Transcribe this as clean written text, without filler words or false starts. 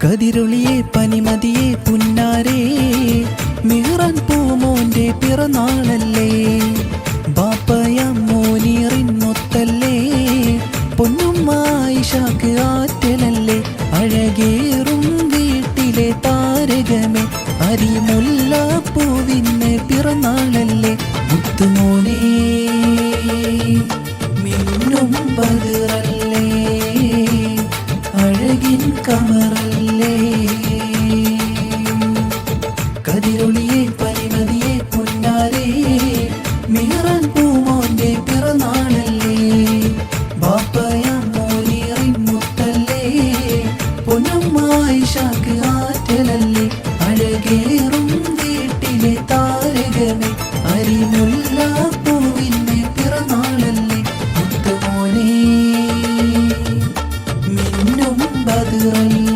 കതിരൊളിയെ പനിമതിയെ പുന്നാരേ, മിഹ്റാൻ പൂമോന്റെ പിറന്നാളല്ലേ. ബാപ്പയ മോനീറിനൊത്തല്ലേ, പൊന്നുമ്മ ആയിഷാക്ക് ആറ്റലല്ലേ. അഴകേറും വീട്ടിലെ താരകമേ, അരിമുല്ലപ്പൂവിന് പിറന്നാളല്ലേ. മുത്തുമോനേ മിന്നും ബദറല്ലേ, അഴകിൻ കമറല്ലേ. കതിരൊളിയെ പനിമതിയെ പുന്നാരേ, മിഹ്റാൻ പൂമോന്റെ പിറന്നാളല്ലേ. ബാപ്പയ മോനീറിൻമുത്തല്ലേ, പൊന്നുമ്മ ആയിഷാക്ക് ആറ്റലല്ലേ. അഴകേറും വീട്ടിലെ താരകമേ, അരിമുല്ലപ്പൂവിന് പിറന്നാളല്ലേ. മുത്തുമോനേ മിന്നും ബദറല്ലേ.